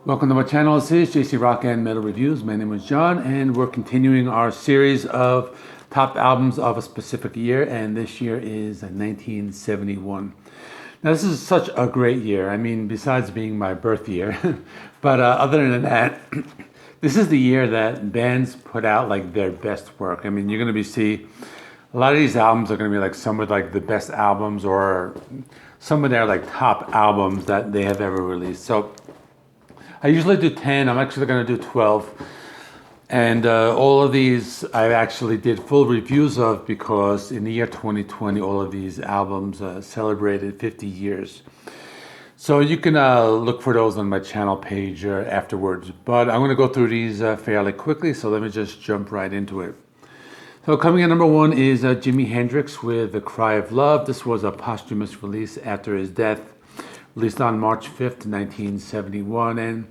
Welcome to my channel. This is JC Rock and Metal Reviews. My name is John, and we're continuing our series of top albums of a specific year, and this year is 1971. Now, this is such a great year. I mean, besides being my birth year, but other than that, this is the year that bands put out like their best work. I mean, you're going to see a lot of these albums are going to be like some of like the best albums or some of their like top albums that they have ever released. So I usually do 10. I'm actually going to do 12. And all of these I actually did full reviews of because in the year 2020, all of these albums celebrated 50 years. So you can look for those on my channel page afterwards. But I'm going to go through these fairly quickly, so let me just jump right into it. So coming in number one is Jimi Hendrix with The Cry of Love. This was a posthumous release after his death, released on March 5th, 1971, and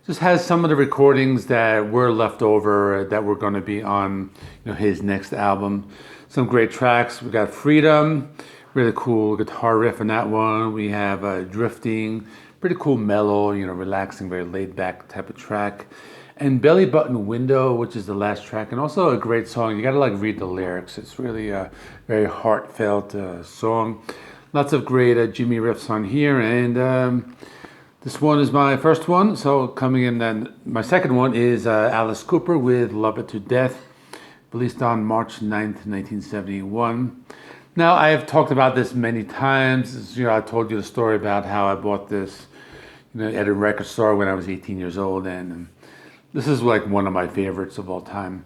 just has some of the recordings that were left over that were going to be on his next album. Some great tracks. We got Freedom, really cool guitar riff on that one. We have Drifting, pretty cool mellow, relaxing, very laid back type of track. And Belly Button Window, which is the last track, and also a great song. You got to like read the lyrics. It's really a very heartfelt song. Lots of great Jimmy riffs on here, and this one is my first one. So coming in then, my second one is Alice Cooper with Love It to Death, released on March 9th, 1971. Now, I have talked about this many times. I told you the story about how I bought this at a record store when I was 18 years old, and this is like one of my favorites of all time.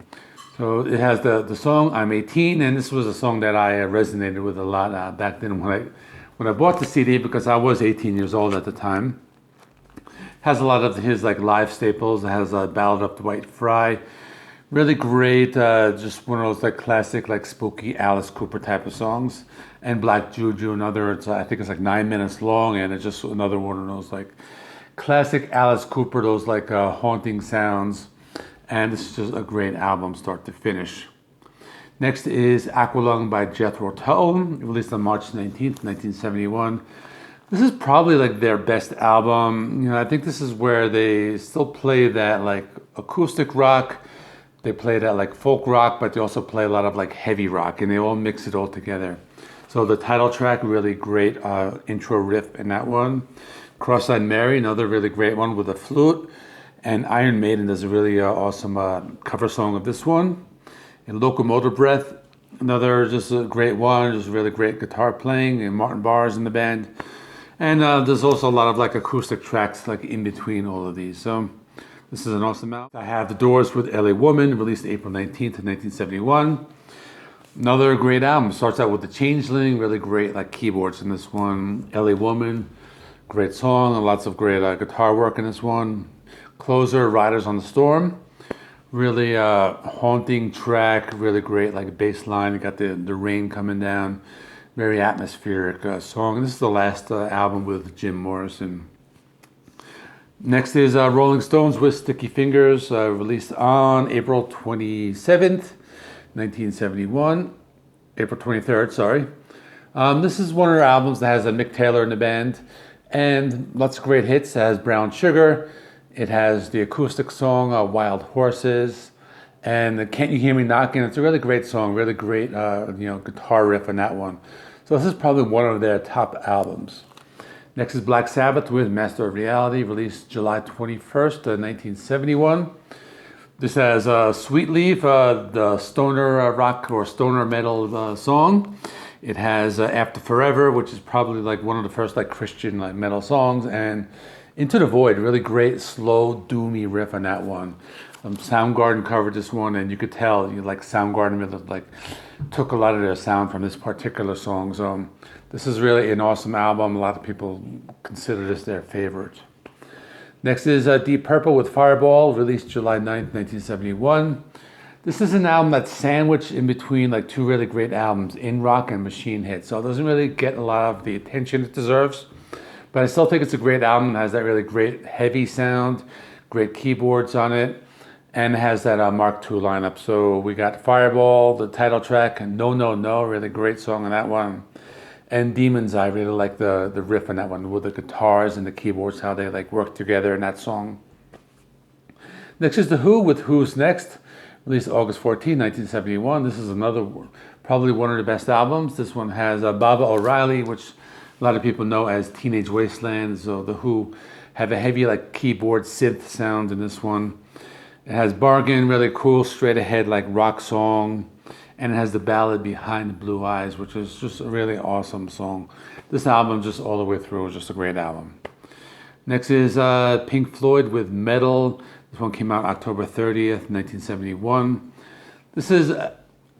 So it has the song I'm 18, and this was a song that I resonated with a lot back then when I bought the CD, because I was 18 years old at the time. Has a lot of his like live staples. It has a Ballad of Dwight Fry, really great, just one of those like classic like spooky Alice Cooper type of songs. And Black Juju, another. I think it's like 9 minutes long, and it's just another one of those like classic Alice Cooper, those like haunting sounds. And this is just a great album, start to finish. Next is Aqualung by Jethro Tull, released on March 19th, 1971. This is probably like their best album. I think this is where they still play that like acoustic rock. They play that like folk rock, but they also play a lot of like heavy rock, and they all mix it all together. So the title track, really great intro riff in that one. Cross-Eyed Mary, another really great one with a flute. And Iron Maiden does a really awesome cover song of this one. And Locomotive Breath, another just a great one, just really great guitar playing, and Martin Barr's in the band. And there's also a lot of like acoustic tracks like in between all of these. So this is an awesome album. I have The Doors with LA Woman, released April 19th, 1971. Another great album. Starts out with The Changeling, really great like keyboards in this one. LA Woman, great song, and lots of great guitar work in this one. Closer, Riders on the Storm, really haunting track, really great like bass line. You got the rain coming down, very atmospheric song. And this is the last album with Jim Morrison. Next is Rolling Stones with Sticky Fingers, released on April 27th, 1971. April 23rd, sorry. This is one of their albums that has Mick Taylor in the band, and lots of great hits. It has Brown Sugar. It has the acoustic song Wild Horses, and Can't You Hear Me Knocking. It's a really great song, really great guitar riff on that one. So this is probably one of their top albums. Next is Black Sabbath with Master of Reality, released July 21st, 1971. This has Sweet Leaf, the stoner rock or stoner metal song. It has After Forever, which is probably like one of the first like Christian like metal songs, and Into the Void, really great slow doomy riff on that one. Soundgarden covered this one, and you could tell like Soundgarden really like took a lot of their sound from this particular song. So this is really an awesome album. A lot of people consider this their favorite. Next is Deep Purple with Fireball, released July 9th, 1971. This is an album that's sandwiched in between like two really great albums, In Rock and Machine Head. So it doesn't really get a lot of the attention it deserves. But I still think it's a great album. It has that really great heavy sound, great keyboards on it, and it has that Mark II lineup. So we got Fireball, the title track, and No No No, really great song on that one. And Demons, I really like the riff on that one with the guitars and the keyboards, how they like work together in that song. Next is The Who with Who's Next, released August 14, 1971. This is another, probably one of the best albums. This one has Baba O'Reilly, which a lot of people know as Teenage Wasteland. So The Who have a heavy like keyboard synth sound in this one. It has Bargain, really cool, straight ahead like rock song. And it has the ballad Behind the Blue Eyes, which is just a really awesome song. This album, just all the way through, is just a great album. Next is Pink Floyd with Metal. This one came out October 30th, 1971. This is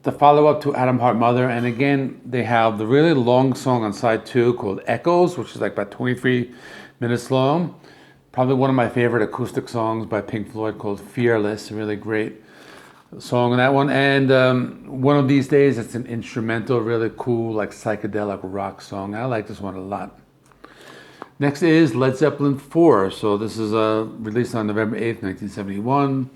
the follow-up to Atom Heart Mother, and again, they have the really long song on side 2 called Echoes, which is like about 23 minutes long. Probably one of my favorite acoustic songs by Pink Floyd called Fearless, a really great song on that one. And One of These Days, it's an instrumental, really cool, like psychedelic rock song. I like this one a lot. Next is Led Zeppelin IV. So this is released on November 8th, 1971.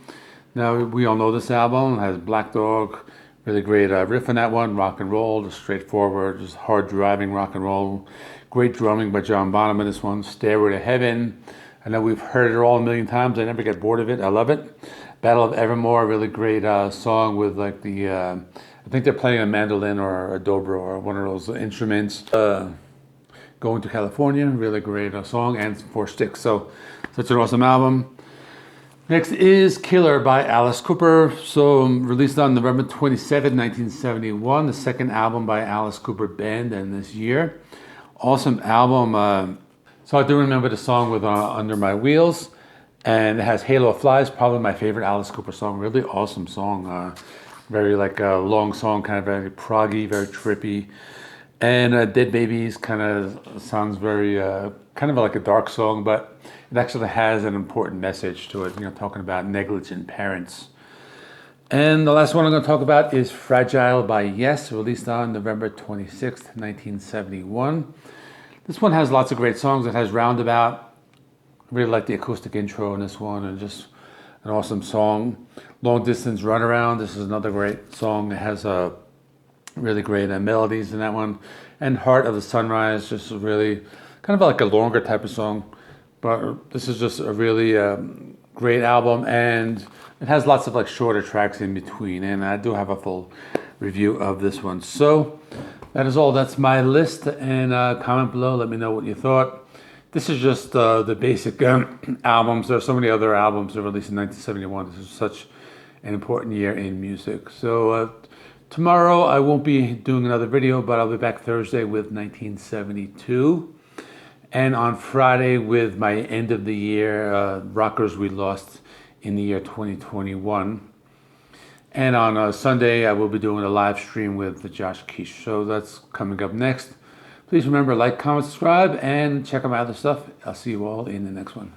Now, we all know this album. It has Black Dog, really great riff on that one, rock and roll, just straightforward, just hard driving rock and roll. Great drumming by John Bonham in this one, Stairway to Heaven. I know we've heard it all a million times. I never get bored of it. I love it. Battle of Evermore, really great song with like the, I think they're playing a mandolin or a dobro or one of those instruments. Going to California, really great song, and 4 Sticks. So such an awesome album. Next is Killer by Alice Cooper. So released on November 27, 1971, the second album by Alice Cooper Band in this year. Awesome album. So I do remember the song with Under My Wheels. And it has Halo of Flies, probably my favorite Alice Cooper song. Really awesome song. Very like a long song, kind of very proggy, very trippy. And Dead Babies kind of sounds very, kind of like a dark song, but it actually has an important message to it, you know, talking about negligent parents. And the last one I'm going to talk about is Fragile by Yes, released on November 26th, 1971. This one has lots of great songs. It has Roundabout. Really like the acoustic intro in this one, and just an awesome song. Long Distance Runaround. This is another great song. It has really great melodies in that one. And Heart of the Sunrise, just really kind of like a longer type of song. But this is just a really great album, and it has lots of like shorter tracks in between. And I do have a full review of this one. So that is all. That's my list. And comment below. Let me know what you thought. This is just the basic albums. There are so many other albums that were released in 1971. This is such an important year in music. So tomorrow I won't be doing another video, but I'll be back Thursday with 1972. And on Friday with my end of the year rockers we lost in the year 2021. And on Sunday I will be doing a live stream with the Josh Keish. So that's coming up next. Please remember, like, comment, subscribe, and check out my other stuff. I'll see you all in the next one.